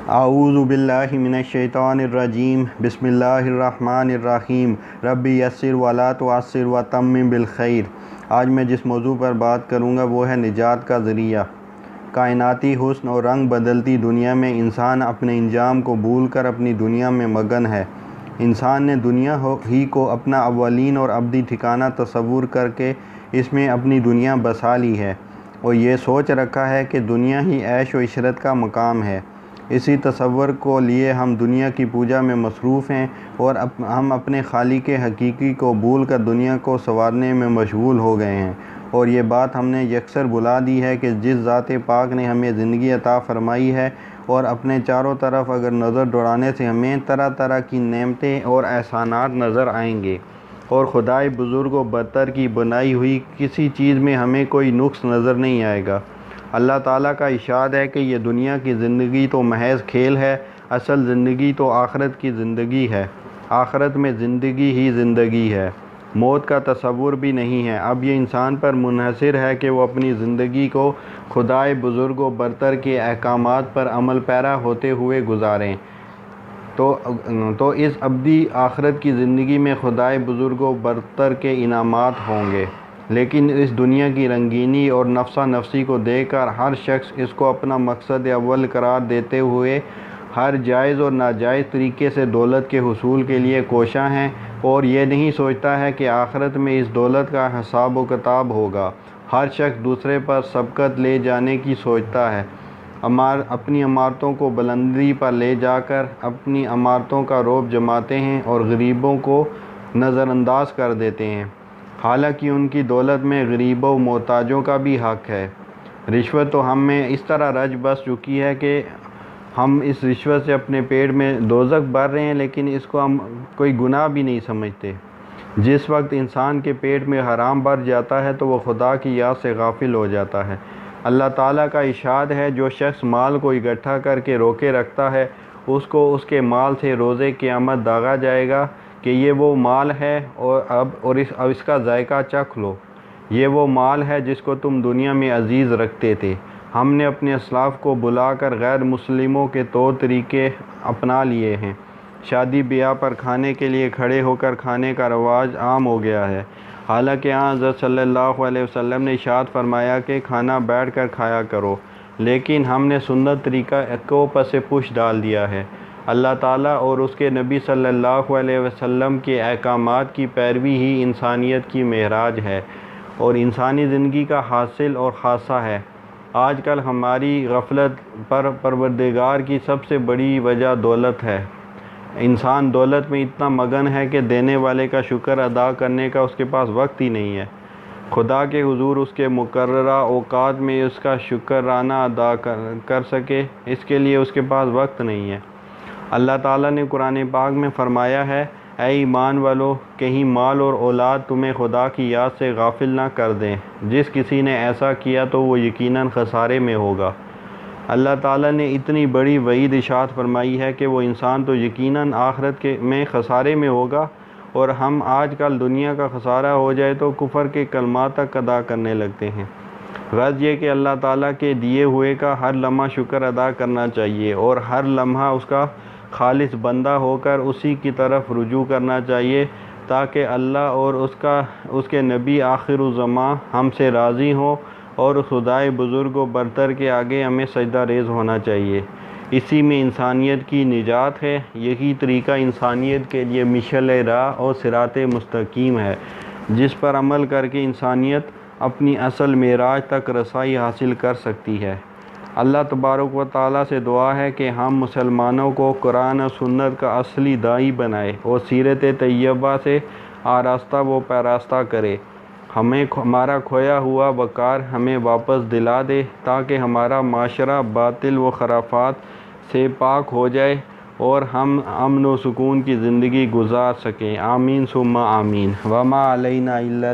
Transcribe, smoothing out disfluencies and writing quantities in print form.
اعوذ باللہ من الشیطان الرجیم بسم اللہ الرحمن الرحیم ربی یسر ولا تعسر وتمم بالخیر۔ آج میں جس موضوع پر بات کروں گا وہ ہے نجات کا ذریعہ۔ کائناتی حسن اور رنگ بدلتی دنیا میں انسان اپنے انجام کو بھول کر اپنی دنیا میں مگن ہے۔ انسان نے دنیا ہی کو اپنا اولین اور ابدی ٹھکانہ تصور کر کے اس میں اپنی دنیا بسا لی ہے اور یہ سوچ رکھا ہے کہ دنیا ہی عیش و عشرت کا مقام ہے۔ اسی تصور کو لیے ہم دنیا کی پوجا میں مصروف ہیں اور ہم اپنے خالق حقیقی کو بھول کر دنیا کو سنوارنے میں مشغول ہو گئے ہیں، اور یہ بات ہم نے یکسر بھلا دی ہے کہ جس ذات پاک نے ہمیں زندگی عطا فرمائی ہے اور اپنے چاروں طرف اگر نظر دوڑانے سے ہمیں طرح طرح کی نعمتیں اور احسانات نظر آئیں گے، اور خدائے بزرگ و برتر کی بنائی ہوئی کسی چیز میں ہمیں کوئی نقص نظر نہیں آئے گا۔ اللہ تعالیٰ کا ارشاد ہے کہ یہ دنیا کی زندگی تو محض کھیل ہے، اصل زندگی تو آخرت کی زندگی ہے۔ آخرت میں زندگی ہی زندگی ہے، موت کا تصور بھی نہیں ہے۔ اب یہ انسان پر منحصر ہے کہ وہ اپنی زندگی کو خدائے بزرگ و برتر کے احکامات پر عمل پیرا ہوتے ہوئے گزاریں، تو اس ابدی آخرت کی زندگی میں خدائے بزرگ و برتر کے انعامات ہوں گے۔ لیکن اس دنیا کی رنگینی اور نفسا نفسی کو دیکھ کر ہر شخص اس کو اپنا مقصد اول قرار دیتے ہوئے ہر جائز اور ناجائز طریقے سے دولت کے حصول کے لیے کوشاں ہے، اور یہ نہیں سوچتا ہے کہ آخرت میں اس دولت کا حساب و کتاب ہوگا۔ ہر شخص دوسرے پر سبقت لے جانے کی سوچتا ہے، اپنی عمارتوں کو بلندی پر لے جا کر اپنی عمارتوں کا رعب جماتے ہیں اور غریبوں کو نظر انداز کر دیتے ہیں، حالانکہ ان کی دولت میں غریبوں و محتاجوں کا بھی حق ہے۔ رشوت تو ہم میں اس طرح رچ بس چکی ہے کہ ہم اس رشوت سے اپنے پیٹ میں دوزخ بھر رہے ہیں، لیکن اس کو ہم کوئی گناہ بھی نہیں سمجھتے۔ جس وقت انسان کے پیٹ میں حرام بھر جاتا ہے تو وہ خدا کی یاد سے غافل ہو جاتا ہے۔ اللہ تعالیٰ کا ارشاد ہے، جو شخص مال کو اکٹھا کر کے روکے رکھتا ہے اس کو اس کے مال سے روز قیامت داغا جائے گا کہ یہ وہ مال ہے اور اس کا ذائقہ چکھ لو۔ یہ وہ مال ہے جس کو تم دنیا میں عزیز رکھتے تھے۔ ہم نے اپنے اسلاف کو بلا کر غیر مسلموں کے طور طریقے اپنا لیے ہیں۔ شادی بیاہ پر کھانے کے لیے کھڑے ہو کر کھانے کا رواج عام ہو گیا ہے، حالانکہ حضرت صلی اللہ علیہ وسلم نے ارشاد فرمایا کہ کھانا بیٹھ کر کھایا کرو، لیکن ہم نے سنت طریقہ کو پس پش ڈال دیا ہے۔ اللہ تعالیٰ اور اس کے نبی صلی اللہ علیہ وسلم کے احکامات کی پیروی ہی انسانیت کی معراج ہے اور انسانی زندگی کا حاصل اور خاصہ ہے۔ آج کل ہماری غفلت پر پروردگار کی سب سے بڑی وجہ دولت ہے۔ انسان دولت میں اتنا مگن ہے کہ دینے والے کا شکر ادا کرنے کا اس کے پاس وقت ہی نہیں ہے۔ خدا کے حضور اس کے مقررہ اوقات میں اس کا شکرانہ ادا کر سکے، اس کے لیے اس کے پاس وقت نہیں ہے۔ اللہ تعالیٰ نے قرآن پاک میں فرمایا ہے، اے ایمان والو، کہیں مال اور اولاد تمہیں خدا کی یاد سے غافل نہ کر دیں۔ جس کسی نے ایسا کیا تو وہ یقیناً خسارے میں ہوگا۔ اللہ تعالیٰ نے اتنی بڑی وعید ارشاد فرمائی ہے کہ وہ انسان تو یقیناً آخرت میں خسارے میں ہوگا، اور ہم آج کل دنیا کا خسارہ ہو جائے تو کفر کے کلمات تک ادا کرنے لگتے ہیں۔ غرض یہ کہ اللہ تعالیٰ کے دیے ہوئے کا ہر لمحہ شکر ادا کرنا چاہیے اور ہر لمحہ اس کا خالص بندہ ہو کر اسی کی طرف رجوع کرنا چاہیے، تاکہ اللہ اور اس کے نبی آخر الزماں ہم سے راضی ہوں، اور خدائے بزرگ و برتر کے آگے ہمیں سجدہ ریز ہونا چاہیے۔ اسی میں انسانیت کی نجات ہے۔ یہی طریقہ انسانیت کے لیے مشعل راہ اور صراط مستقیم ہے، جس پر عمل کر کے انسانیت اپنی اصل معراج تک رسائی حاصل کر سکتی ہے۔ اللہ تبارک و تعالیٰ سے دعا ہے کہ ہم مسلمانوں کو قرآن و سنت کا اصلی داعی بنائے اور سیرت طیبہ سے آراستہ و پیراستہ کرے۔ ہمارا کھویا ہوا وقار ہمیں واپس دلا دے، تاکہ ہمارا معاشرہ باطل و خرافات سے پاک ہو جائے اور ہم امن و سکون کی زندگی گزار سکیں۔ آمین ثم آمین۔ وما علینا الا